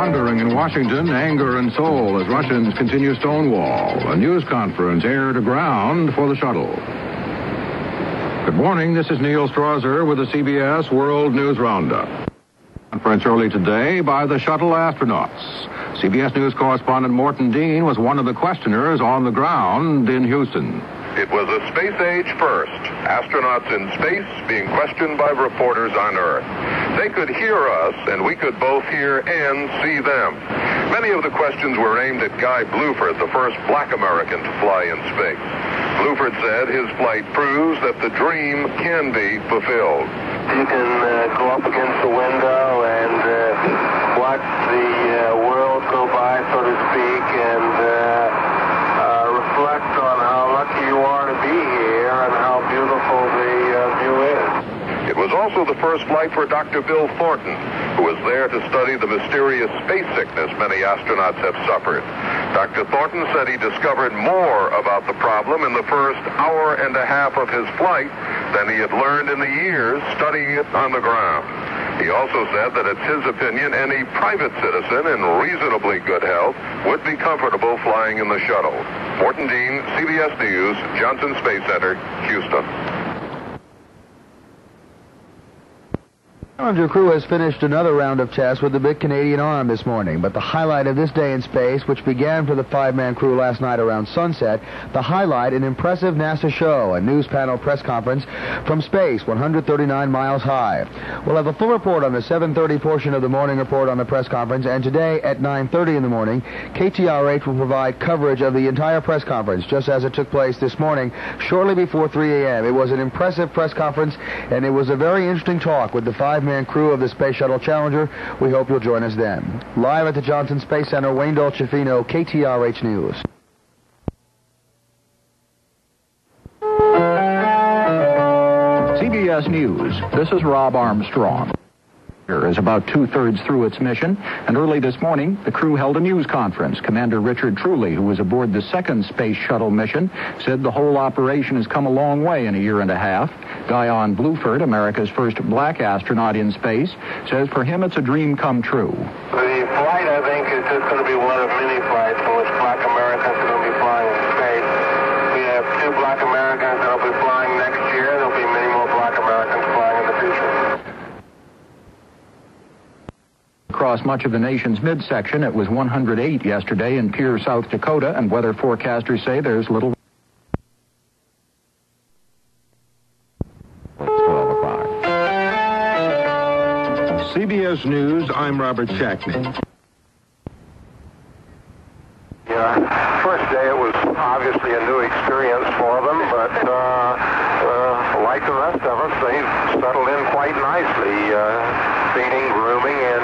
Pondering in Washington, anger and Seoul as Russians continue Stonewall. A news conference air to ground for the shuttle. Good morning, this is Neil Strasser with the CBS World News Roundup. Conference early today by the shuttle astronauts. CBS News correspondent Morton Dean was one of the questioners on the ground in Houston. It was a space age first. Astronauts in space being questioned by reporters on Earth. They could hear us, and we could both hear and see them. Many of the questions were aimed at Guy Bluford, the first black American to fly in space. Bluford said his flight proves that the dream can be fulfilled. You can go up against the window and watch the world go by, so to speak, and reflect on how lucky you are to be here and how beautiful the view is. It was also the first flight for Dr. Bill Thornton, who was there to study the mysterious space sickness many astronauts have suffered. Dr. Thornton said he discovered more about the problem in the first hour and a half of his flight than he had learned in the years studying it on the ground. He also said that it's his opinion any private citizen in reasonably good health would be comfortable flying in the shuttle. Morton Dean, CBS News, Johnson Space Center, Houston. Challenger crew has finished another round of tests with the big Canadian arm this morning, but the highlight of this day in space, which began for the five-man crew last night around sunset, the highlight, an impressive NASA show, a news panel press conference from space 139 miles high. We'll have a full report on the 7:30 portion of the morning report on the press conference, and today at 9:30 in the morning, KTRH will provide coverage of the entire press conference, just as it took place this morning, shortly before 3 a.m. It was an impressive press conference, and it was a very interesting talk with the five-man crew of the Space Shuttle Challenger. We hope you'll join us then. Live at the Johnson Space Center, Wayne Dolcefino, KTRH News. CBS News, this is Rob Armstrong. Is about two-thirds through its mission, and early this morning, the crew held a news conference. Commander Richard Truly, who was aboard the second Space Shuttle mission, said the whole operation has come a long way in a year and a half. Guy Bluford, America's first black astronaut in space, says for him it's a dream come true. The flight, I think, is just going to be one of many flights in which black Americans are going to be flying in space. We have 2 black Americans that will be flying next year. There will be many more black Americans flying in the future. Across much of the nation's midsection, it was 108 yesterday in Pierre, South Dakota, and weather forecasters say there's little... 12 o'clock. CBS News, I'm Robert Shackney. Yeah, first day it was obviously a new experience for them, but like the rest of us, they settled in quite nicely, feeding, grooming, and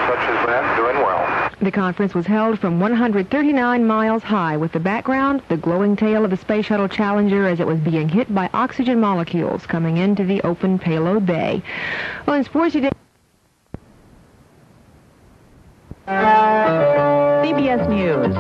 such as that, doing well. The conference was held from 139 miles high, with the background, the glowing tail of the Space Shuttle Challenger as it was being hit by oxygen molecules coming into the open payload bay. Well, in sports today... CBS News.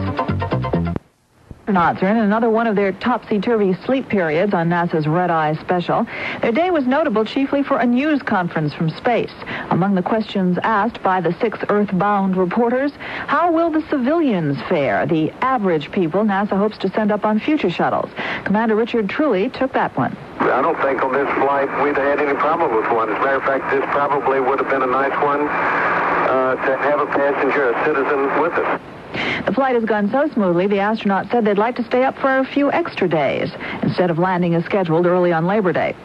Astronauts are in another one of their topsy-turvy sleep periods on NASA's Red Eye Special. Their day was notable chiefly for a news conference from space. Among the questions asked by the 6 Earth-bound reporters, how will the civilians fare, the average people NASA hopes to send up on future shuttles? Commander Richard Truly took that one. I don't think on this flight we'd had any problem with one. As a matter of fact, this probably would have been a nice one to have a passenger, a citizen, with us. The flight has gone so smoothly, the astronauts said they'd like to stay up for a few extra days, instead of landing as scheduled early on Labor Day.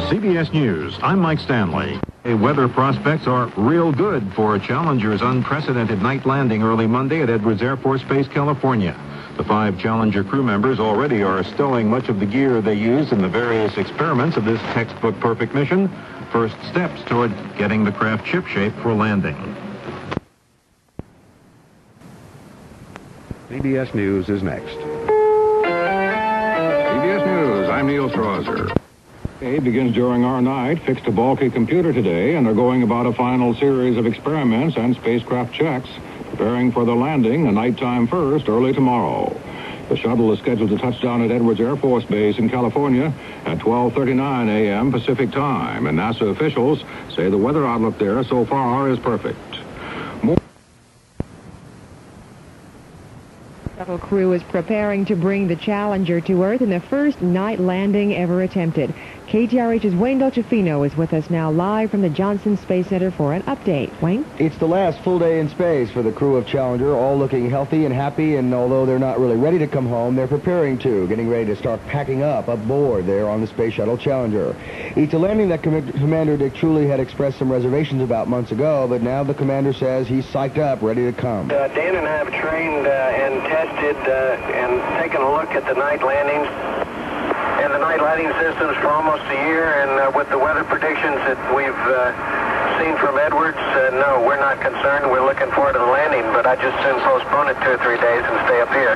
CBS News, I'm Mike Stanley. Weather prospects are real good for Challenger's unprecedented night landing early Monday at Edwards Air Force Base, California. The 5 Challenger crew members already are stowing much of the gear they used in the various experiments of this textbook perfect mission. First steps toward getting the craft shipshape for landing. CBS News is next. CBS News, I'm Neil Strasser. Begins during our night, fixed a bulky computer today, and are going about a final series of experiments and spacecraft checks, preparing for the landing, a nighttime first, early tomorrow. The shuttle is scheduled to touch down at Edwards Air Force Base in California at 12:39 a.m. Pacific time, and NASA officials say the weather outlook there so far is perfect. The shuttle crew is preparing to bring the Challenger to Earth in the first night landing ever attempted. KTRH's Wayne Dolcefino is with us now live from the Johnson Space Center for an update. Wayne? It's the last full day in space for the crew of Challenger, all looking healthy and happy, and although they're not really ready to come home, they're preparing to, getting ready to start packing up aboard there on the Space Shuttle Challenger. It's a landing that Commander Dick Truly had expressed some reservations about months ago, but now the commander says he's psyched up, ready to come. Dan and I have trained and tested and taken a look at the night landings and the night lighting systems for almost a year, and with the weather predictions that we've seen from Edwards, no, we're not concerned. We're looking forward to the landing, but I just soon postpone it 2 or 3 days and stay up here.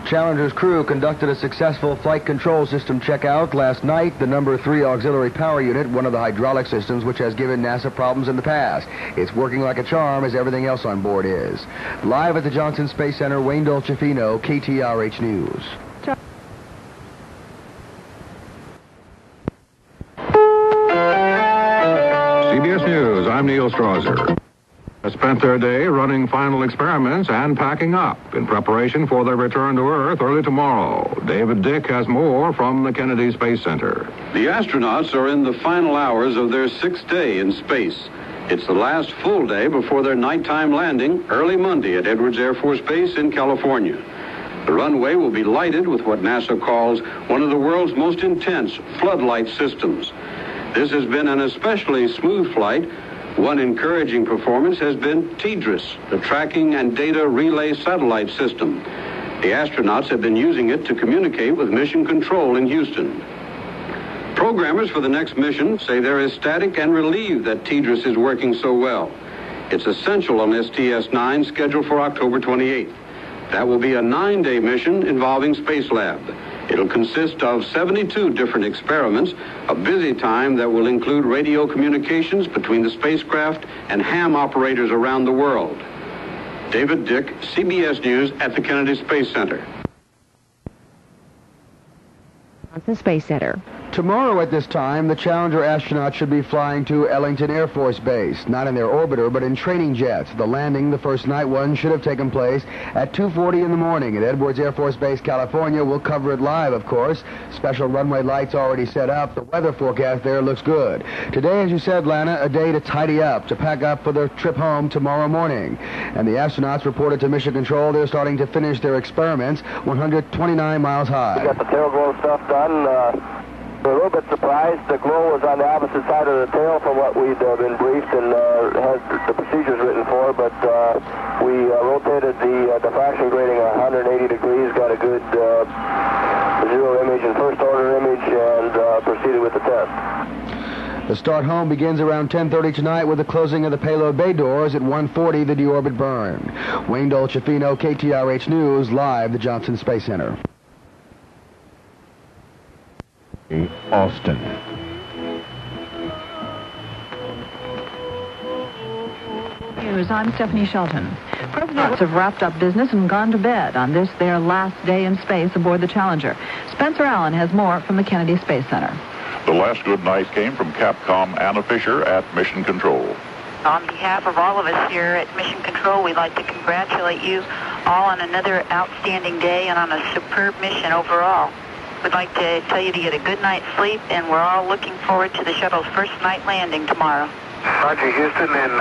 Challenger's crew conducted a successful flight control system checkout last night. The number 3 auxiliary power unit, one of the hydraulic systems which has given NASA problems in the past. It's working like a charm, as everything else on board is. Live at the Johnson Space Center, Wayne Dolcefino, KTRH News. CBS News, I'm Neil Strasser. They spent their day running final experiments and packing up in preparation for their return to Earth early tomorrow. David Dick has more from the Kennedy Space Center. The astronauts are in the final hours of their 6th day in space. It's the last full day before their nighttime landing early Monday at Edwards Air Force Base in California. The runway will be lighted with what NASA calls one of the world's most intense floodlight systems. This has been an especially smooth flight. One encouraging performance has been TDRS, the Tracking and Data Relay Satellite System. The astronauts have been using it to communicate with Mission Control in Houston. Programmers for the next mission say they're ecstatic and relieved that TDRS is working so well. It's essential on STS-9 scheduled for October 28th. That will be a 9-day mission involving Spacelab. It'll consist of 72 different experiments, a busy time that will include radio communications between the spacecraft and ham operators around the world. David Dick, CBS News at the Kennedy Space Center. Johnson Space Center. Tomorrow at this time, the Challenger astronauts should be flying to Ellington Air Force Base, not in their orbiter, but in training jets. The landing, the first night one, should have taken place at 2:40 in the morning at Edwards Air Force Base, California. We'll cover it live, of course. Special runway lights already set up. The weather forecast there looks good. Today, as you said, Lana, a day to tidy up, to pack up for their trip home tomorrow morning. And the astronauts reported to Mission Control they're starting to finish their experiments 129 miles high. We got the tail glow stuff done. We're a little bit surprised. The glow was on the opposite side of the tail from what we'd been briefed and had the procedures written for, but we rotated the diffraction grating 180 degrees, got a good zero image and first order image, and proceeded with the test. The start home begins around 10:30 tonight with the closing of the payload bay doors at 1:40, the deorbit burn. Wayne Dolcefino, KTRH News, live the Johnson Space Center. Austin. News, I'm Stephanie Shelton. Presidents have wrapped up business and gone to bed on this, their last day in space aboard the Challenger. Spencer Allen has more from the Kennedy Space Center. The last good night came from Capcom Anna Fisher at Mission Control. On behalf of all of us here at Mission Control, we'd like to congratulate you all on another outstanding day and on a superb mission overall. We'd like to tell you to get a good night's sleep, and we're all looking forward to the shuttle's first night landing tomorrow. Roger, Houston, and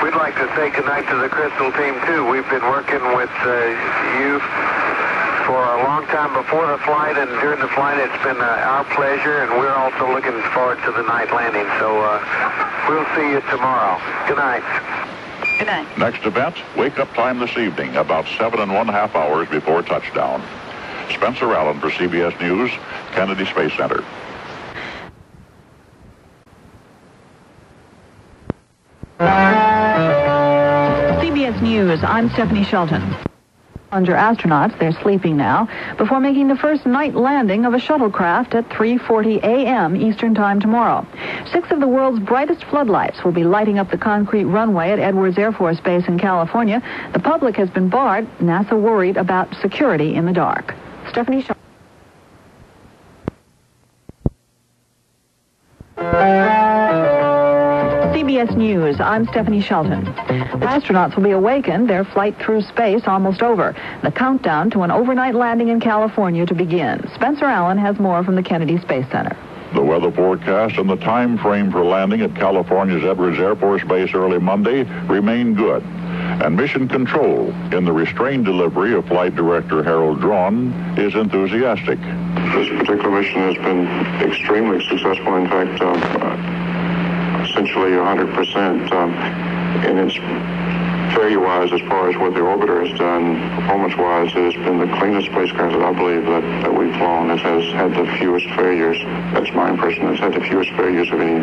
we'd like to say good night to the Crystal team, too. We've been working with you for a long time before the flight, and during the flight it's been our pleasure, and we're also looking forward to the night landing. So we'll see you tomorrow. Good night. Good night. Next event, wake-up time this evening, about 7½ hours before touchdown. Spencer Allen for CBS News, Kennedy Space Center. CBS News, I'm Stephanie Shelton. Astronauts, they're sleeping now, before making the first night landing of a shuttlecraft at 3:40 a.m. Eastern Time tomorrow. 6 of the world's brightest floodlights will be lighting up the concrete runway at Edwards Air Force Base in California. The public has been barred. NASA worried about security in the dark. Stephanie Shaw. CBS News, I'm Stephanie Shelton. The astronauts will be awakened, their flight through space almost over. The countdown to an overnight landing in California to begin. Spencer Allen has more from the Kennedy Space Center. The weather forecast and the time frame for landing at California's Edwards Air Force Base early Monday remain good. And mission control, in the restrained delivery of Flight Director Harold Drawn, is enthusiastic. This particular mission has been extremely successful. In fact, essentially 100%. And it's failure-wise, as far as what the orbiter has done, performance-wise, it has been the cleanest spacecraft that I believe that we've flown. It has had the fewest failures. That's my impression. It's had the fewest failures of any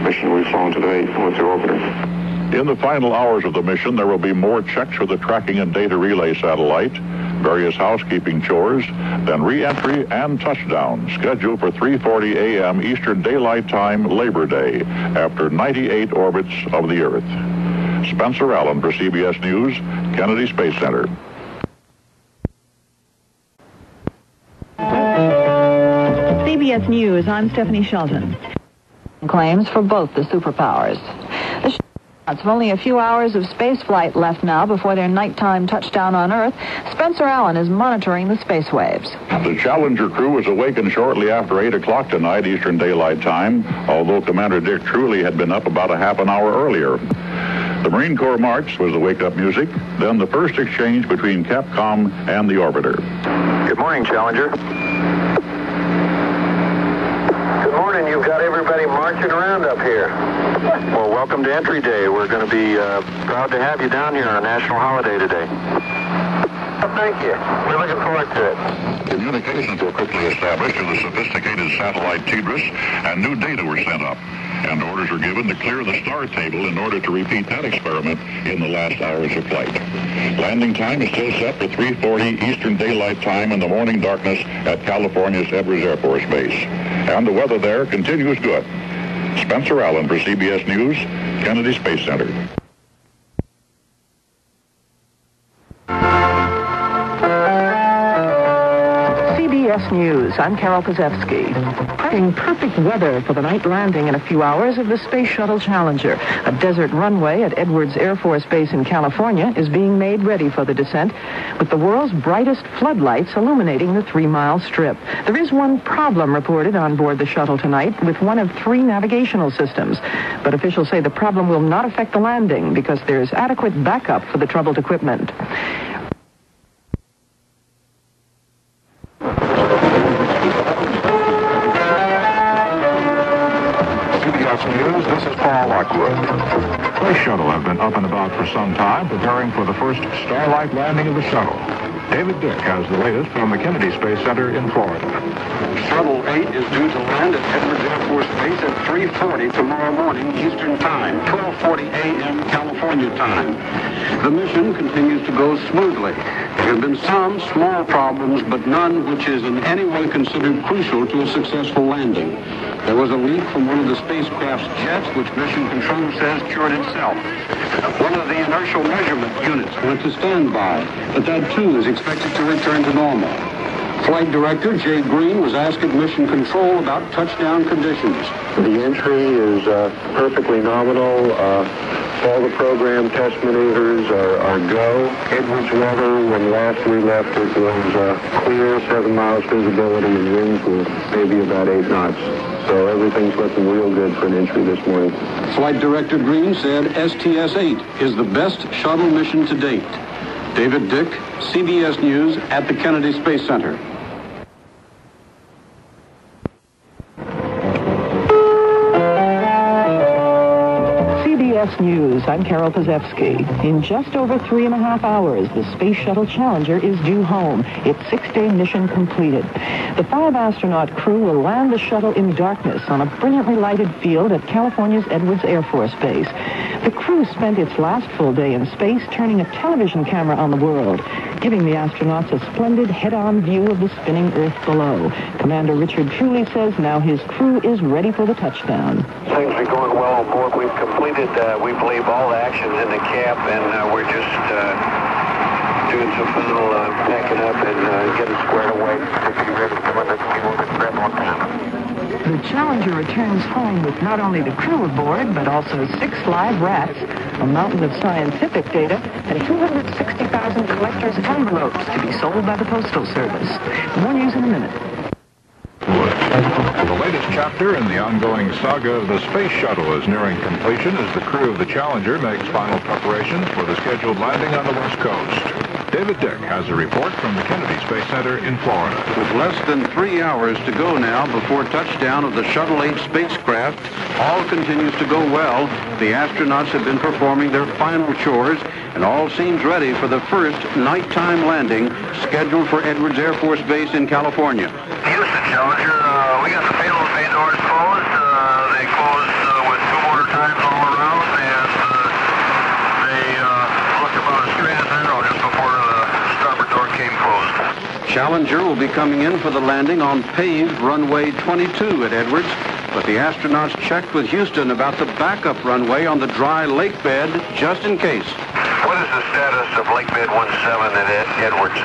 mission we've flown to date with the orbiter. In the final hours of the mission, there will be more checks for the tracking and data relay satellite, various housekeeping chores, then re-entry and touchdown, scheduled for 3:40 a.m. Eastern Daylight Time, Labor Day, after 98 orbits of the Earth. Spencer Allen for CBS News, Kennedy Space Center. CBS News, I'm Stephanie Shelton. Claims for both the superpowers. It's only a few hours of space flight left now before their nighttime touchdown on Earth. Spencer Allen is monitoring the space waves. The Challenger crew was awakened shortly after 8 o'clock tonight, Eastern Daylight Time, although Commander Dick Truly had been up about a half an hour earlier. The Marine Corps March was the wake-up music, then the first exchange between Capcom and the orbiter. Good morning, Challenger. Good morning. You've got everybody marching around up here. Well, welcome to Entry Day. We're going to be proud to have you down here on a national holiday today. Well, thank you. We're looking forward to it. Communications were quickly established to the sophisticated satellite TDRS, and new data were sent up. And orders were given to clear the star table in order to repeat that experiment in the last hours of flight. Landing time is still set for 3:40 Eastern Daylight Time in the morning darkness at California's Edwards Air Force Base. And the weather there continues good. Spencer Allen for CBS News, Kennedy Space Center. CBS News, I'm Carol Kozewski. Having perfect weather for the night landing in a few hours of the Space Shuttle Challenger. A desert runway at Edwards Air Force Base in California is being made ready for the descent, with the world's brightest floodlights illuminating the 3-mile strip. There is one problem reported on board the shuttle tonight with one of 3 navigational systems. But officials say the problem will not affect the landing because there's adequate backup for the troubled equipment. News, this is Paul Lockwood. Space Shuttle have been up and about for some time, preparing for the first Starlight landing of the shuttle. David Dick has the latest from the Kennedy Space Center in Florida. Shuttle 8 is due to land at Edwards Air Force Base at 3:40 tomorrow morning Eastern Time, 12:40 a.m. California time. The mission continues to go smoothly. There have been some small problems, but none which is in any way considered crucial to a successful landing. There was a leak from one of the spacecraft's jets, which Mission Control says cured itself. One of the inertial measurement units went to standby, but that too is expected to return to normal. Flight Director Jay Green was asked at Mission Control about touchdown conditions. The entry is perfectly nominal. All the program test maneuvers are go. Edwards weather, when last we left it was clear, 7 miles visibility, and winds were maybe about 8 knots. So everything's looking real good for an entry this morning. Flight Director Green said STS-8 is the best shuttle mission to date. David Dick, CBS News at the Kennedy Space Center. CBS CBS News, I'm Carol Pazewski. In just over 3.5 hours, the Space Shuttle Challenger is due home. Its 6-day mission completed. The 5-astronaut crew will land the shuttle in darkness on a brilliantly lighted field at California's Edwards Air Force Base. The crew spent its last full day in space turning a television camera on the world, giving the astronauts a splendid head-on view of the spinning Earth below. Commander Richard Truly says now his crew is ready for the touchdown. Things are going well on board. We've completed, we believe, all the actions in the cap, and we're just doing some final packing up and getting squared away to be ready to run the grab on time. The Challenger returns home with not only the crew aboard, but also 6 live rats, a mountain of scientific data, and 260,000 collector's envelopes to be sold by the Postal Service. More news in a minute. The latest chapter in the ongoing saga of the Space Shuttle is nearing completion as the crew of the Challenger makes final preparations for the scheduled landing on the West Coast. David Dick has a report from the Kennedy Space Center in Florida. With less than 3 hours to go now before touchdown of the Shuttle 8 spacecraft, all continues to go well. The astronauts have been performing their final chores, and all seems ready for the first nighttime landing scheduled for Edwards Air Force Base in California. Houston, Challenger, we got the payload bay doors closed. They closed with 2 motor times all around, and they looked about a straight as an arrow just before the starboard door came closed. Challenger will be coming in for the landing on paved runway 22 at Edwards, but the astronauts checked with Houston about the backup runway on the dry lake bed just in case. What is the status of lake bed 17 at Edwards?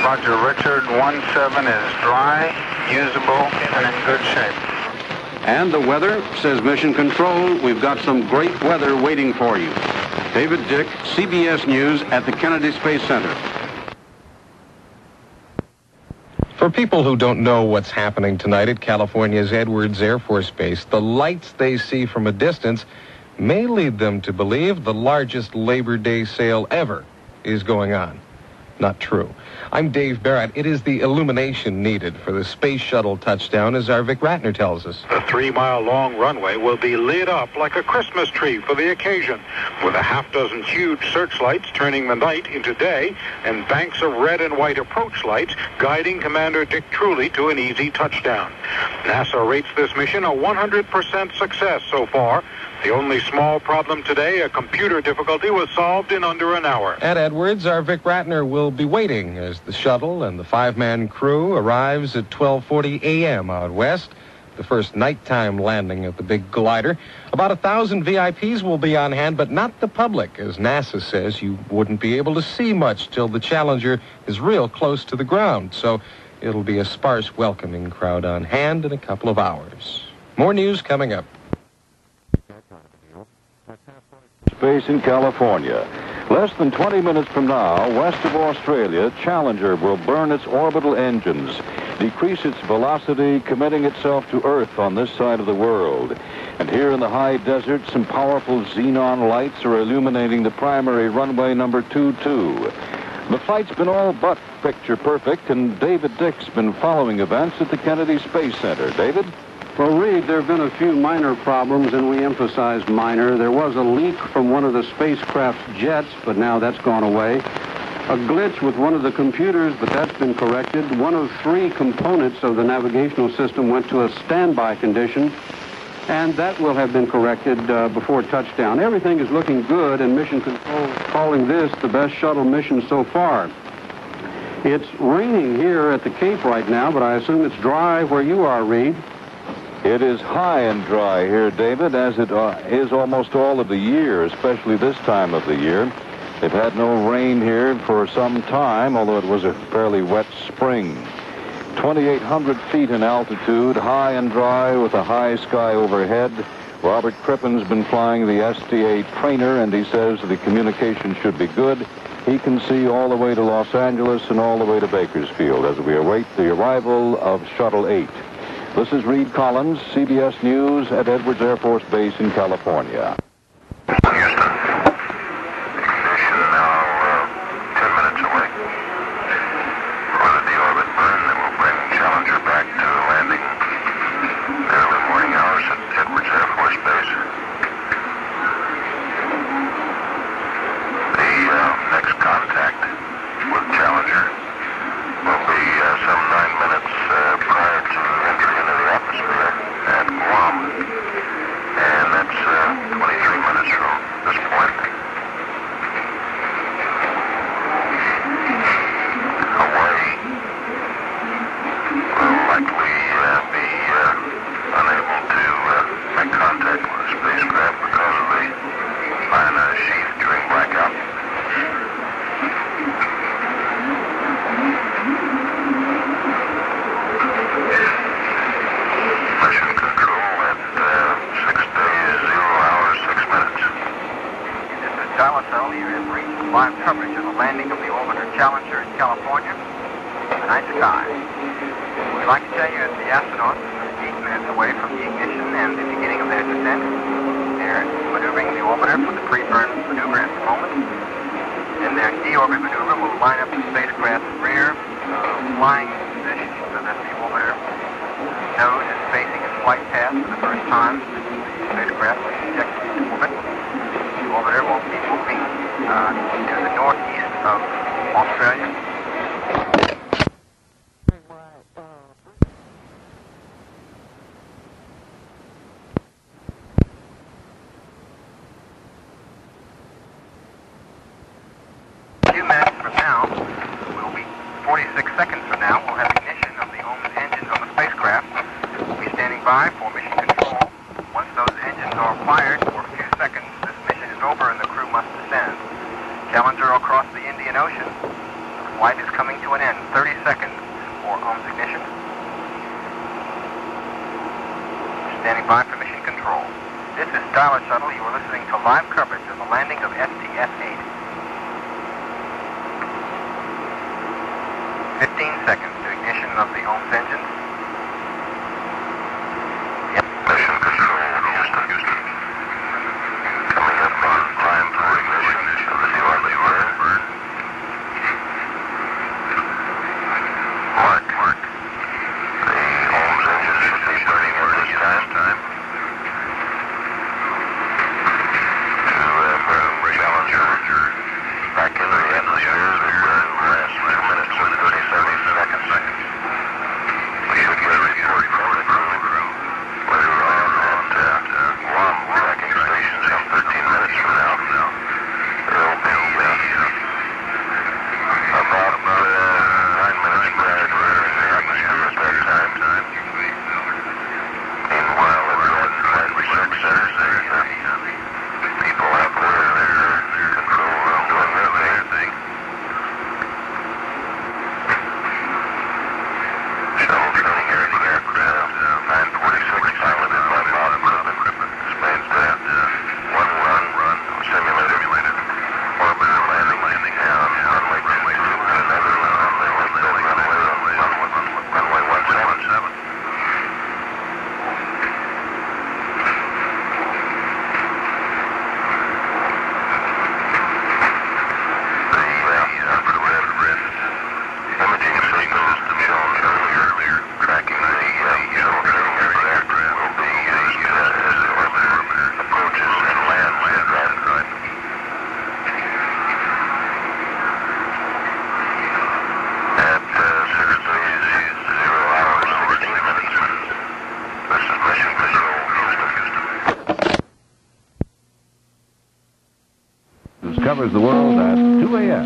Roger, Richard, 17 is dry, usable, and in good shape. And the weather, says Mission Control, we've got some great weather waiting for you. David Dick, CBS News at the Kennedy Space Center. For people who don't know what's happening tonight at California's Edwards Air Force Base, the lights they see from a distance may lead them to believe the largest Labor Day sale ever is going on. Not true. I'm Dave Barrett. It is the illumination needed for the Space Shuttle touchdown, as our Vic Ratner tells us. The 3-mile-long runway will be lit up like a Christmas tree for the occasion, with a half-dozen huge searchlights turning the night into day, and banks of red and white approach lights guiding Commander Dick Truly to an easy touchdown. NASA rates this mission a 100% success so far. The only small problem today, a computer difficulty, was solved in under an hour. At Edwards, our Vic Ratner will be waiting as the shuttle and the 5-man crew arrives at 12:40 a.m. out west. The first nighttime landing of the big glider. About 1,000 VIPs will be on hand, but not the public. As NASA says, you wouldn't be able to see much till the Challenger is real close to the ground. So it'll be a sparse welcoming crowd on hand in a couple of hours. More news coming up. Space in California. Less than 20 minutes from now, west of Australia, Challenger will burn its orbital engines, decrease its velocity, committing itself to Earth on this side of the world. And here in the high desert, some powerful xenon lights are illuminating the primary runway number 22. The flight's been all but picture perfect, and David Dick's been following events at the Kennedy Space Center. David? Well, Reid, there have been a few minor problems, and we emphasize minor. There was a leak from one of the spacecraft's jets, but now that's gone away. A glitch with one of the computers, but that's been corrected. One of 3 components of the navigational system went to a standby condition, and that will have been corrected before touchdown. Everything is looking good, and Mission Control is calling this the best shuttle mission so far. It's raining here at the Cape right now, but I assume it's dry where you are, Reid. It is high and dry here, David, as it is almost all of the year, especially this time of the year. They've had no rain here for some time, although it was a fairly wet spring. 2,800 feet in altitude, high and dry with a high sky overhead. Robert Crippen's been flying the STS-8 trainer, and he says the communication should be good. He can see all the way to Los Angeles and all the way to Bakersfield as we await the arrival of Shuttle 8. This is Reid Collins, CBS News at Edwards Air Force Base in California. Houston. Ignition now 10 minutes away. We'll let the orbit burn, then we'll bring Challenger back to landing early morning hours at Edwards Air Force Base. We'd like to tell you that the astronauts are 8 minutes away from the ignition and the beginning of their descent. They're maneuvering the orbiter for the pre-burn maneuver at the moment. Then their deorbit maneuver will line up the spacecraft's rear flying position so that the orbiter nose is facing its flight path for the first time. The spacecraft will eject into orbit. The orbiter will be moving to the northeast of Australia. A few minutes from now, 46 seconds from now, we'll have ignition of the OMS engines on the spacecraft. We'll be standing by for mission control. Once those engines are fired for a few seconds, this mission is over and the crew must descend. Challenger will cross the Indian Ocean. The flight is coming to an end. 30 seconds for OMS ignition. Standing by for mission control. This is dial-a-shuttle. You are listening to live coverage of the landing of STS-8. 15 seconds to ignition of the OMS engines. Mission control, Houston. Coming up on time for ignition of the deorbit burn. Mark. The OMS engines should be burning at this time. To bring Challenger back into the atmosphere. The burn lasts 2 minutes and 37 seconds. We should get a report from the crew later on at Guam tracking station some 13 minutes from now. There'll be about 9 minutes prior to entering the atmosphere at that time. Meanwhile, at the Flight Research Center, the people out there in their control room doing their thing. Shuttle training here at the aircraft, 946, piloted by Bob Equipment. This means that one run simulated orbiter landing on runway 22 and another on the runway 17. Imaging system shown earlier, tracking the shuttle training aircraft will be used as the orbiter approaches and lands right. At 6 days, 0 hours, 16 minutes. This is mission control, Houston. News covers the world at 2 a.m.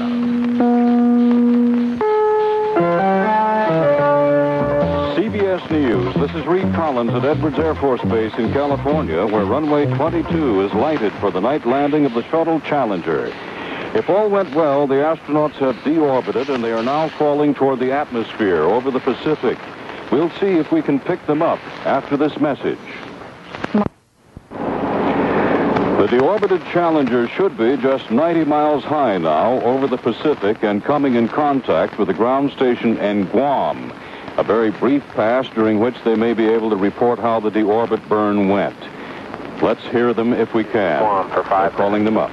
CBS News. This is Reid Collins at Edwards Air Force Base in California, where runway 22 is lighted for the night landing of the shuttle Challenger. If all went well, the astronauts have deorbited and they are now falling toward the atmosphere over the Pacific. We'll see if we can pick them up after this message. The deorbited Challenger should be just 90 miles high now over the Pacific and coming in contact with the ground station in Guam. A very brief pass during which they may be able to report how the deorbit burn went. Let's hear them if we can. Guam for 5 We're calling them up.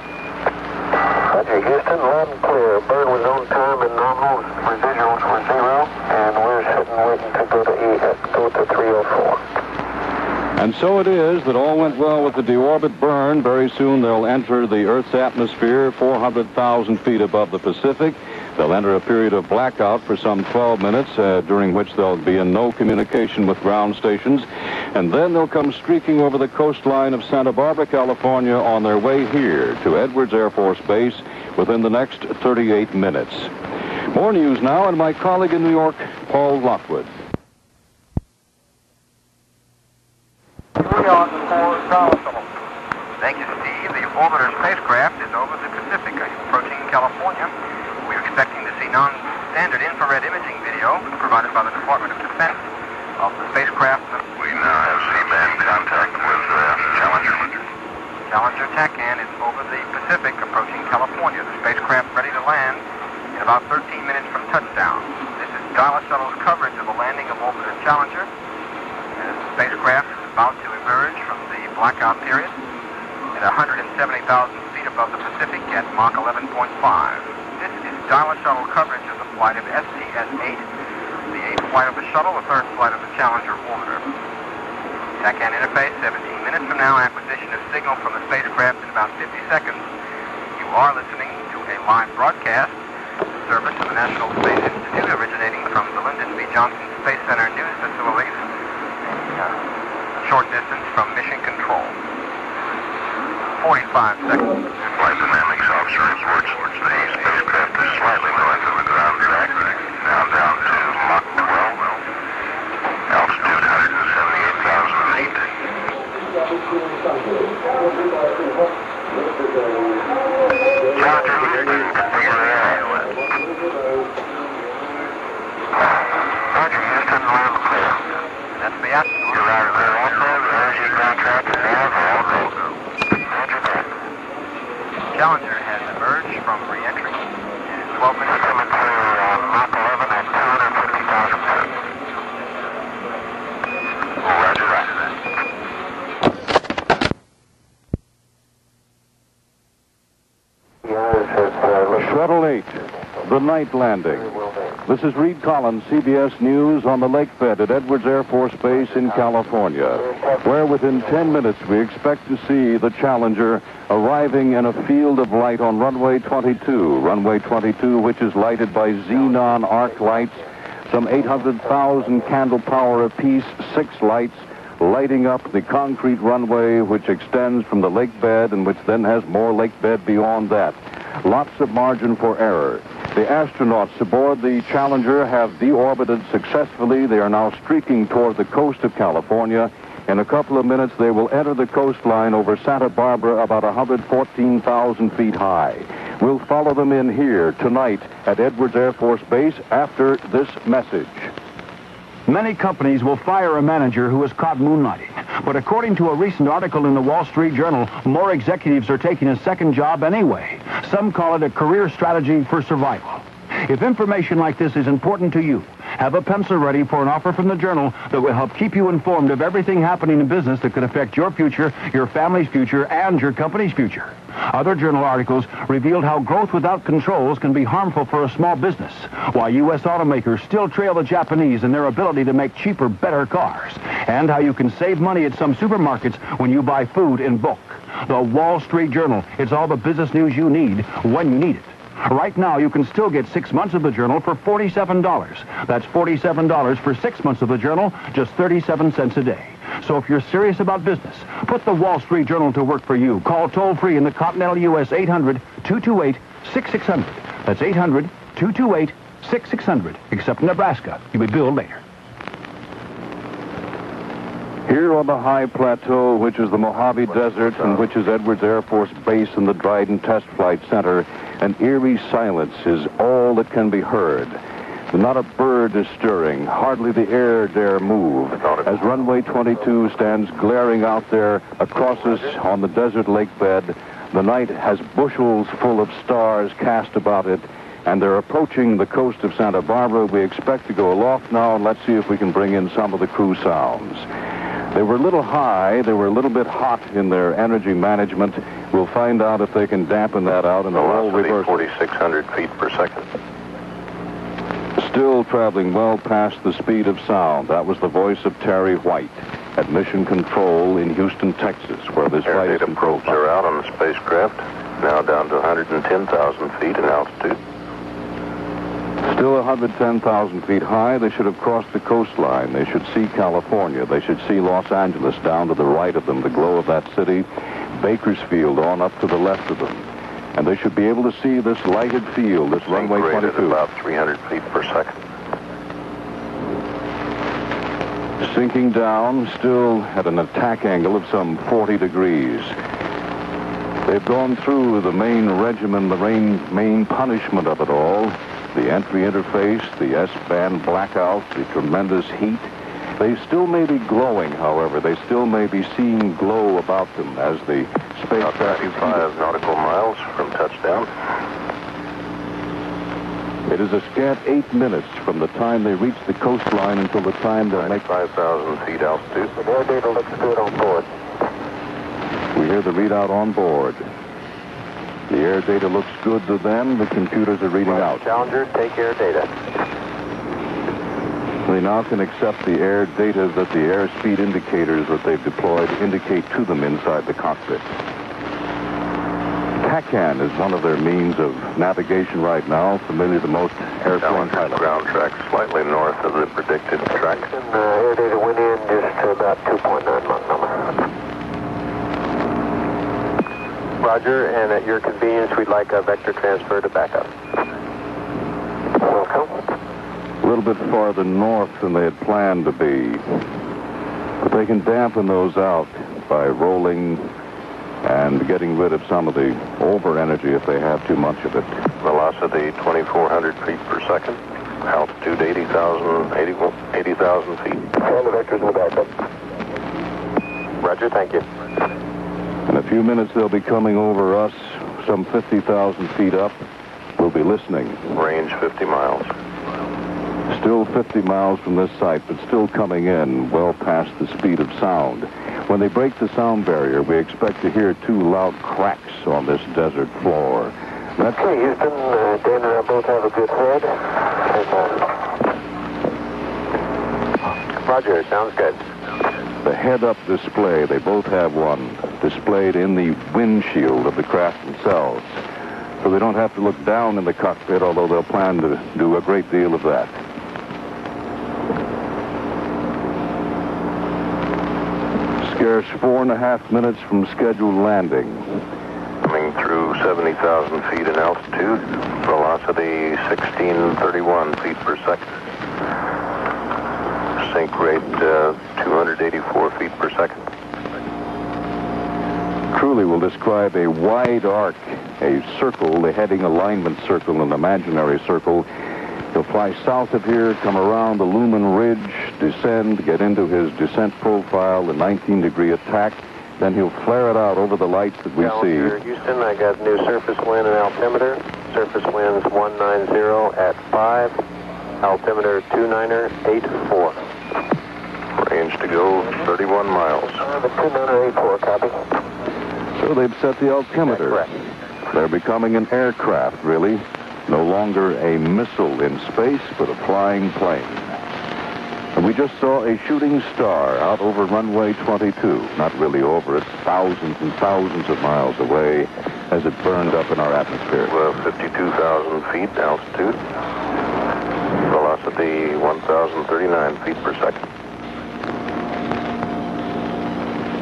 Okay, Houston, loud and clear. Burn was on time and nominal. Residuals were 0, and we're sitting waiting to go to 304. And so it is that all went well with the deorbit burn. Very soon they'll enter the Earth's atmosphere 400,000 feet above the Pacific. They'll enter a period of blackout for some 12 minutes, during which they'll be in no communication with ground stations. And then they'll come streaking over the coastline of Santa Barbara, California, on their way here to Edwards Air Force Base within the next 38 minutes. More news now, and my colleague in New York, Paul Lockwood. Thank you, Steve. The orbiter spacecraft is over the Pacific, approaching California. We're expecting to see non-standard infrared imaging video provided by the Department of Defense of the spacecraft. We now have C-band contact with Challenger. Challenger TACAN is over the Pacific, approaching California. The spacecraft ready to land in about 13 minutes from touchdown. This is dial-a-shuttle's coverage of the landing landing of Orbiter Challenger. The spacecraft is about to emerge from the blackout period at 170,000 feet above the Pacific at Mach 11.5. This is dial-a-shuttle coverage of the flight of STS-8, the 8th flight of the shuttle, the 3rd flight of the Challenger orbiter. TACAN interface, 17 minutes from now, acquisition of signal from the spacecraft in about 50 seconds. You are listening to a live broadcast service of the National Space Institute originating from the Lyndon B. Johnson Space Center news facilities, a short distance from Mission Control. 45 seconds. Flight Dynamics Officer reports the spacecraft is slightly north of the ground track, now down to Mach 12, altitude 178,000 feet. Challenger, Houston, configure the area. Roger, Houston, loud and clear. That's the out. You're loud and clear also. Energy contract is now all go. Roger that. Challenger has emerged from re-entry. It is 12 minutes. Coming through Mach 11 at 250,000 feet. Roger that. Shuttle 8, the night landing. This is Reid Collins, CBS News, on the lake bed at Edwards Air Force Base in California, where within 10 minutes we expect to see the Challenger arriving in a field of light on runway 22. Runway 22, which is lighted by xenon arc lights, some 800,000 candle power apiece, 6 lights lighting up the concrete runway which extends from the lake bed and which then has more lake bed beyond that. Lots of margin for error. The astronauts aboard the Challenger have deorbited successfully. They are now streaking toward the coast of California. In a couple of minutes, they will enter the coastline over Santa Barbara, about 114,000 feet high. We'll follow them in here tonight at Edwards Air Force Base after this message. Many companies will fire a manager who is caught moonlighting. But according to a recent article in the Wall Street Journal, more executives are taking a second job anyway. Some call it a career strategy for survival. If information like this is important to you, have a pencil ready for an offer from the Journal that will help keep you informed of everything happening in business that could affect your future, your family's future, and your company's future. Other Journal articles revealed how growth without controls can be harmful for a small business, why U.S. automakers still trail the Japanese in their ability to make cheaper, better cars, and how you can save money at some supermarkets when you buy food in bulk. The Wall Street Journal. It's all the business news you need when you need it. Right now, you can still get 6 months of the Journal for $47. That's $47 for 6 months of the Journal, just 37 cents a day. So if you're serious about business, put the Wall Street Journal to work for you. Call toll-free in the continental U.S. 800-228-6600. That's 800-228-6600. Except in Nebraska. You'll be billed later. Here on the high plateau, which is the Mojave Desert and which is Edwards Air Force Base and the Dryden Test Flight Center, an eerie silence is all that can be heard. Not a bird is stirring. Hardly the air dare move as runway 22 stands glaring out there across us on the desert lake bed. The night has bushels full of stars cast about it, and they're approaching the coast of Santa Barbara. We expect to go aloft now, and let's see if we can bring in some of the crew sounds. They were a little high. They were a little bit hot in their energy management. We'll find out if they can dampen that out in the roll reverse. 4,600 feet per second. Still traveling well past the speed of sound. That was the voice of Terry White at Mission Control in Houston, Texas, where this flight is data probes are out on the spacecraft, now down to 110,000 feet in altitude. Still 110,000 feet high. They should have crossed the coastline. They should see California. They should see Los Angeles down to the right of them, the glow of that city, Bakersfield on up to the left of them. And they should be able to see this lighted field, this runway 22. At about 300 feet per second. Sinking down, still at an attack angle of some 40 degrees. They've gone through the main regimen, the main punishment of it all. The entry interface, the S-band blackout, the tremendous heat. They still may be glowing, however. They still may be seeing glow about them as the spacecraft is 95 nautical miles from touchdown. It is a scant 8 minutes from the time they reach the coastline until the time they'll make 5,000 feet altitude. The air data looks good on board. We hear the readout on board. The air data looks good to them. The computers are reading out. Challenger, take air data. They now can accept the air data that the airspeed indicators that they've deployed indicate to them inside the cockpit. TACAN is one of their means of navigation right now, familiar to most airplane pilots. Ground track slightly north of the predicted track. And air data went in just to about 2.9 Mach number. Roger, and at your convenience, we'd like a vector transfer to backup. Welcome. A little bit farther north than they had planned to be. But they can dampen those out by rolling and getting rid of some of the over energy if they have too much of it. Velocity 2,400 feet per second. Altitude 80,000 feet. And the vectors in the backup. Roger, thank you. In a few minutes, they'll be coming over us, some 50,000 feet up. We'll be listening. Range 50 miles. Still 50 miles from this site, but still coming in well past the speed of sound. When they break the sound barrier, we expect to hear two loud cracks on this desert floor. Okay, Houston, Dan and I both have a good head. Roger, sounds good. The head-up display, they both have one displayed in the windshield of the craft themselves. So they don't have to look down in the cockpit, although they'll plan to do a great deal of that. Scarce 4.5 minutes from scheduled landing. Coming through 70,000 feet in altitude, velocity 1631 feet per second. Sync rate 284 feet per second. Truly will describe a wide arc, a circle, the heading alignment circle, an imaginary circle. He'll fly south of here, come around the Lumen Ridge, descend, get into his descent profile, the 19-degree attack. Then he'll flare it out over the lights that we see. Houston, I got new surface wind and altimeter. Surface winds 190 at 5. Altimeter 2984. Range to go 31 miles. The 2984, copy. So they've set the altimeter. Correct. They're becoming an aircraft, really. No longer a missile in space, but a flying plane. And we just saw a shooting star out over runway 22. Not really over, it's thousands and thousands of miles away as it burned up in our atmosphere. 52,000 feet altitude. Velocity 1,039 feet per second.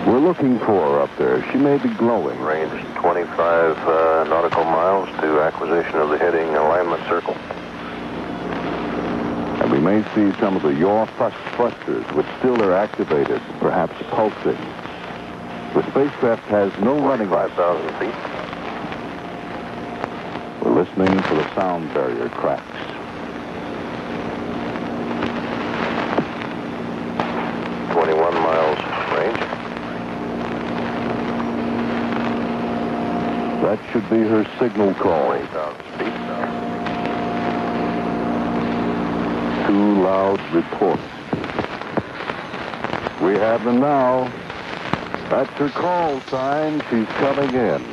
We're looking for her up there. She may be glowing. Range 25 nautical miles to acquisition of the heading alignment circle. And we may see some of the yaw thrusters, which still are activated, perhaps pulsing. The spacecraft has no running. 5,000 feet. We're listening for the sound barrier cracks. That should be her signal call. 20,000 feet. Two loud reports. We have them now. That's her call sign. She's coming in.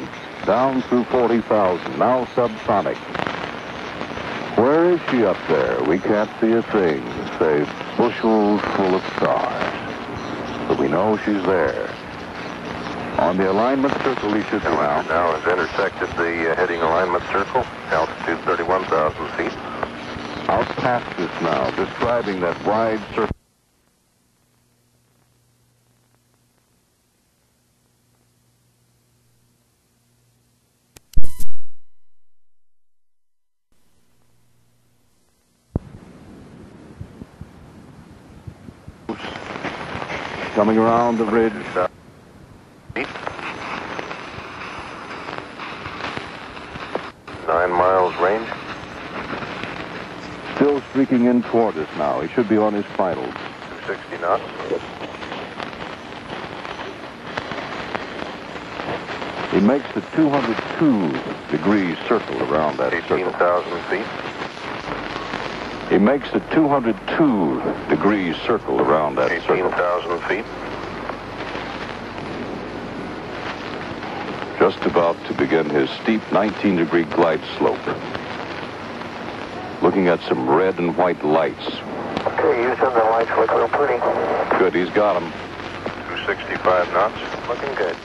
Down through 40,000. Now subsonic. Where is she up there? We can't see a thing, save bushels full of stars. But we know she's there. On the alignment circle, he should come out. Now has intersected the heading alignment circle. Altitude 31,000 feet. Out past this now, describing that wide circle. Coming around the ridge. 9 miles range. Still streaking in toward us now. He should be on his finals. 260 knots. He makes the 202-degree circle around that circle. 18,000 feet. He makes a 202-degree circle around that circle. 18,000 feet. Just about to begin his steep 19-degree glide slope. Looking at some red and white lights. Okay, Houston, the lights look real pretty. Good, he's got them. 265 knots. Looking good.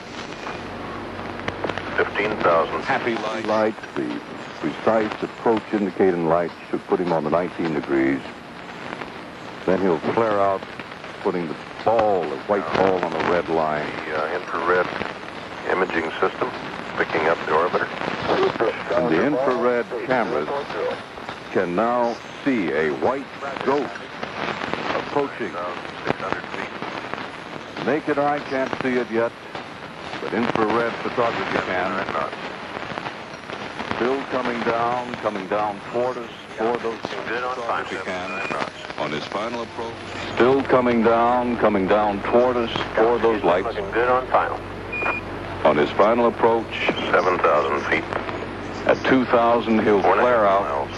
15,000. Happy lights, the precise approach indicating lights should put him on the 19 degrees. Then he'll flare out, putting the white ball on the red line. The infrared imaging system picking up the orbiter. And the infrared cameras can now see a white ghost approaching. 600 feet. Naked eye can't see it yet, but infrared photography can. Still coming down toward us, toward those photography cans. On his final approach. Still coming down toward us, toward those lights. Looking good on final. On his final approach. 7,000 feet. At 2,000, he'll flare out. Miles.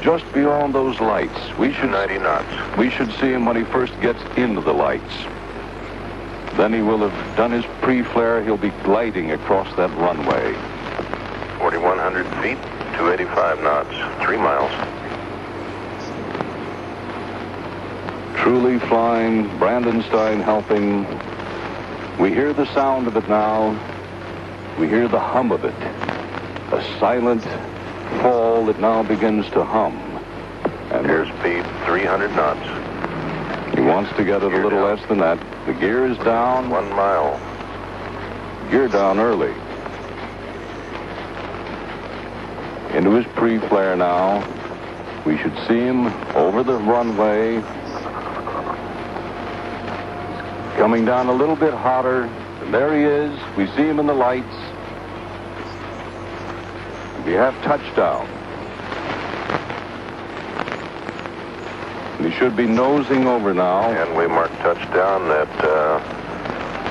Just beyond those lights. We should 90 knots. We should see him when he first gets into the lights. Then he will have done his pre-flare. He'll be gliding across that runway. 4,100 feet, 285 knots, 3 miles. Truly flying, Brandenstein helping. We hear the sound of it now. We hear the hum of it. A silent fall that now begins to hum. And Airspeed 300 knots. He wants to get it a little less than that. The gear is down. 1 mile. Gear down early. Into his pre-flare now. We should see him over the runway. Coming down a little bit hotter. And there he is. We see him in the lights. We have touchdown. He should be nosing over now. And we mark touchdown at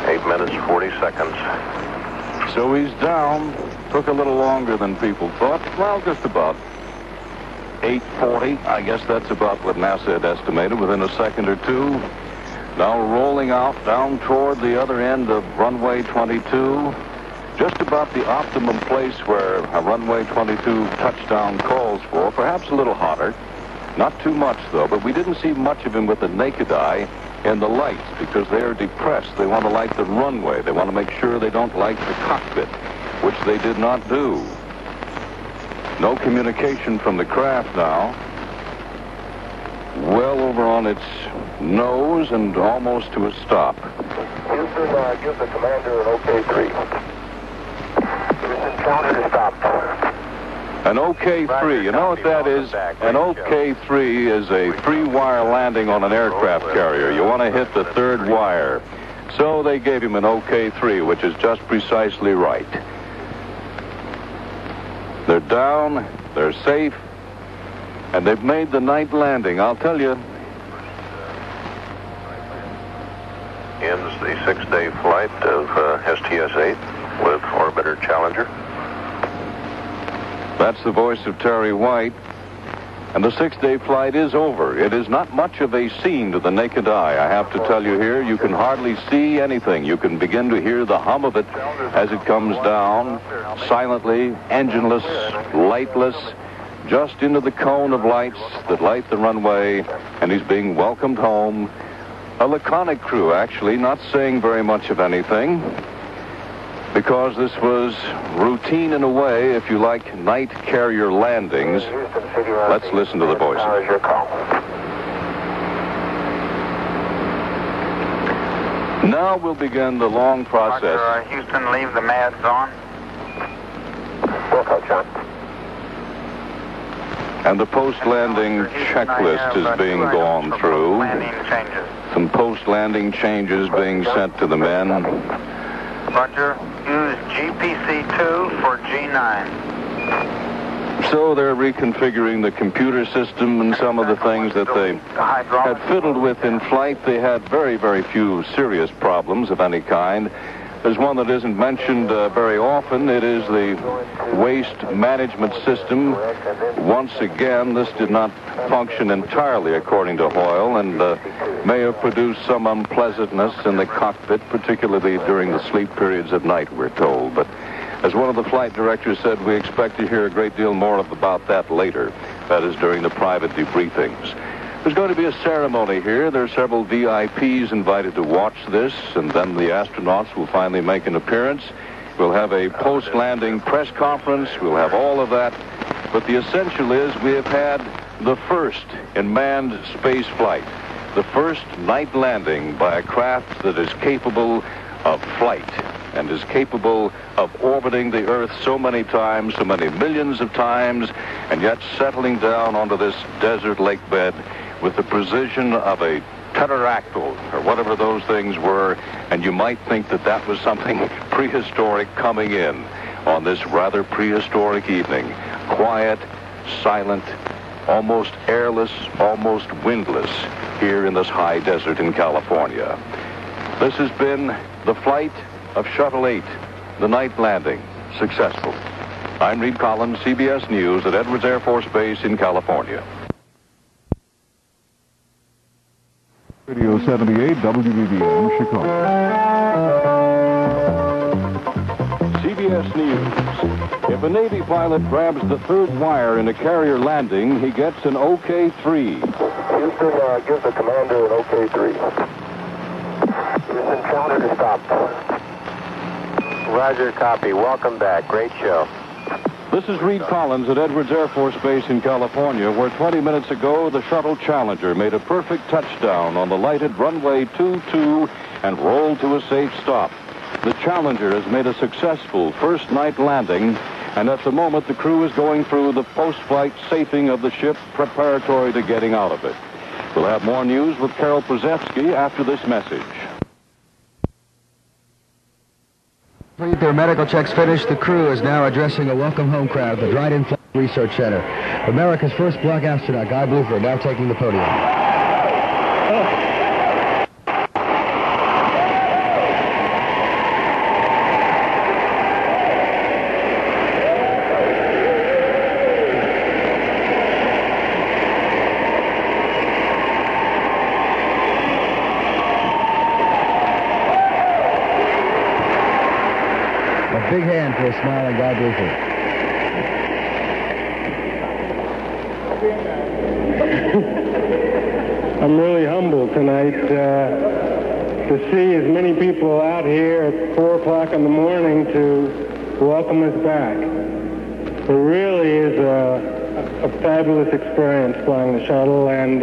8 minutes, 40 seconds. So he's down. Took a little longer than people thought. Well, just about 8:40. I guess that's about what NASA had estimated, within a second or two. Now rolling out down toward the other end of runway 22. Just about the optimum place where a runway 22 touchdown calls for. Perhaps a little hotter. Not too much, though, but we didn't see much of him with the naked eye in the lights because they are depressed. They want to light the runway. They want to make sure they don't light the cockpit, which they did not do. No communication from the craft now. Well over on its nose and almost to a stop. Houston, give the commander an OK-3. Houston, counter to stop. An OK-3, you know what that is? An OK-3 is a three-wire landing on an aircraft carrier. You want to hit the third wire. So they gave him an OK-3, which is just precisely right. They're down, they're safe, and they've made the night landing. I'll tell you. Ends the 6-day flight of STS-8 with Orbiter Challenger. That's the voice of Terry White. And the 6-day flight is over. It is not much of a scene to the naked eye. I have to tell you here, you can hardly see anything. You can begin to hear the hum of it as it comes down, silently, engineless, lightless, just into the cone of lights that light the runway, and he's being welcomed home. A laconic crew, actually, not saying very much of anything, because this was routine in a way, if you like, night carrier landings. Let's listen to the voices. Now we'll begin the long process. Roger, Houston, leave the mads on. Wilco, John. And the post-landing checklist is being gone through. Some post-landing changes being sent to the men. Roger, use GPC-2 for G9. So they're reconfiguring the computer system and some of the things that they had fiddled with in flight. They had very, very few serious problems of any kind. There's one that isn't mentioned very often. It is the waste management system. Once again, this did not function entirely according to Hoyle, and may have produced some unpleasantness in the cockpit, particularly during the sleep periods at night, we're told. But as one of the flight directors said, we expect to hear a great deal more about that later. That is during the private debriefings. There's going to be a ceremony here. There are several VIPs invited to watch this, and then the astronauts will finally make an appearance. We'll have a post-landing press conference. We'll have all of that. But the essential is we have had the first in manned space flight, the first night landing by a craft that is capable of flight and is capable of orbiting the Earth so many times, so many millions of times, and yet settling down onto this desert lake bed with the precision of a pterodactyl, or whatever those things were, and you might think that that was something prehistoric coming in on this rather prehistoric evening. Quiet, silent, almost airless, almost windless here in this high desert in California. This has been the flight of Shuttle 8, the night landing, successful. I'm Reid Collins, CBS News at Edwards Air Force Base in California. Radio 78, WBBM, Chicago. CBS News. If a Navy pilot grabs the third wire in a carrier landing, he gets an OK-3. Houston, give the commander an OK-3. Houston, counter to stop. Roger, copy. Welcome back. Great show. This is Reid Collins at Edwards Air Force Base in California, where 20 minutes ago the Shuttle Challenger made a perfect touchdown on the lighted runway 22 and rolled to a safe stop. The Challenger has made a successful first night landing, and at the moment the crew is going through the post-flight safing of the ship preparatory to getting out of it. We'll have more news with Carol Przewski after this message. Their medical checks finished, the crew is now addressing a welcome home crowd at the Dryden Flight Research Center. America's first black astronaut, Guy Bluford, now taking the podium. Big hand for a smiling Guy Bluford. I'm really humbled tonight to see as many people out here at 4 o'clock in the morning to welcome us back. It really is a fabulous experience flying the shuttle, and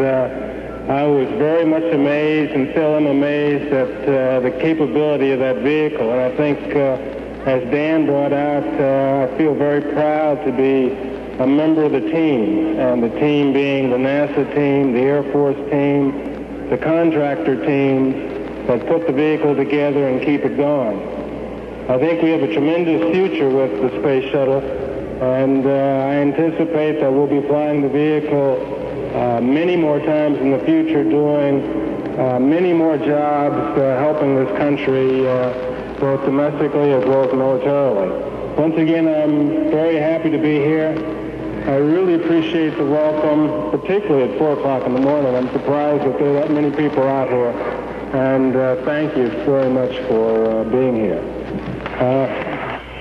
I was very much amazed and still am amazed at the capability of that vehicle, and I think as Dan brought out, I feel very proud to be a member of the team, and the team being the NASA team, the Air Force team, the contractor teams that put the vehicle together and keep it going. I think we have a tremendous future with the space shuttle, and I anticipate that we'll be flying the vehicle many more times in the future, doing many more jobs helping this country both domestically as well as militarily. Once again, I'm very happy to be here. I really appreciate the welcome, particularly at 4 o'clock in the morning. I'm surprised that there are that many people out here. And thank you very much for being here.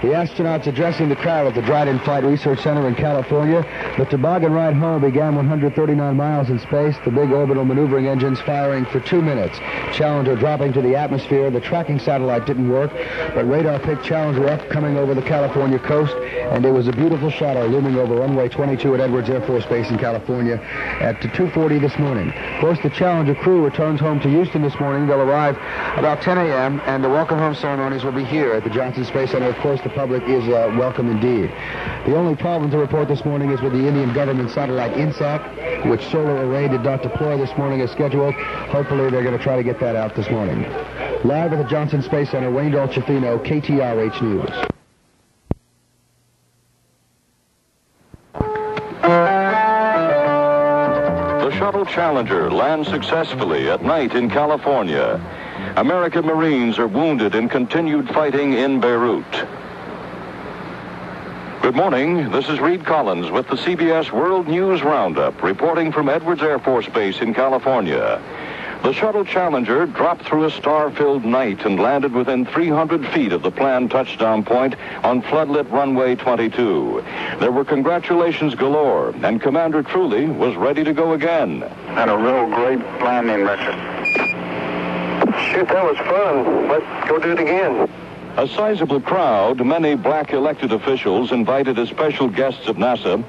The astronauts addressing the crowd at the Dryden Flight Research Center in California. The toboggan ride home began 139 miles in space, the big orbital maneuvering engines firing for 2 minutes. Challenger dropping to the atmosphere. The tracking satellite didn't work, but radar picked Challenger up coming over the California coast, and it was a beautiful shadow looming over runway 22 at Edwards Air Force Base in California at 2:40 this morning. Of course, the Challenger crew returns home to Houston this morning. They'll arrive about 10 a.m., and the welcome home ceremonies will be here at the Johnson Space Center. Of course, the public is welcome indeed. The only problem to report this morning is with the Indian government satellite INSAT, which solar array did not deploy this morning as scheduled. Hopefully they're going to try to get that out this morning. Live at the Johnson Space Center, Wayne Dolcefino, KTRH News. The Shuttle Challenger lands successfully at night in California. American Marines are wounded in continued fighting in Beirut. Good morning. This is Reid Collins with the CBS World News Roundup, reporting from Edwards Air Force Base in California. The shuttle Challenger dropped through a star-filled night and landed within 300 feet of the planned touchdown point on floodlit runway 22. There were congratulations galore, and Commander Truly was ready to go again. Had a real great landing record. Shoot, that was fun. Let's go do it again. A sizable crowd, many black elected officials invited as special guests of NASA,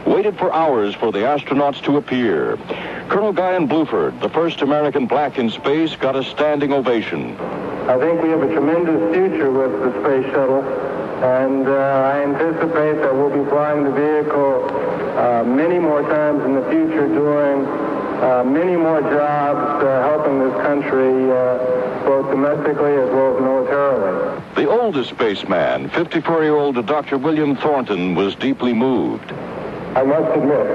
waited for hours for the astronauts to appear. Colonel Guyan Bluford, the first American black in space, got a standing ovation. I think we have a tremendous future with the space shuttle, and I anticipate that we'll be flying the vehicle many more times in the future, doing many more jobs helping this country both domestically as well as militarily. The oldest spaceman, 54-year-old Dr. William Thornton, was deeply moved. I must admit,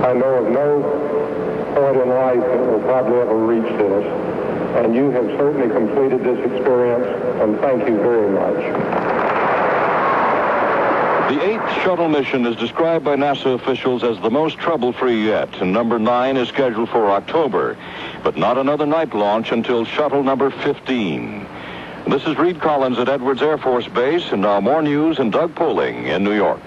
I know of no point in life that will probably ever reach this, and you have certainly completed this experience, and thank you very much. The 8th shuttle mission is described by NASA officials as the most trouble-free yet, and number 9 is scheduled for October, but not another night launch until shuttle number 15. This is Reid Collins at Edwards Air Force Base, and now more news and Doug Poling in New York.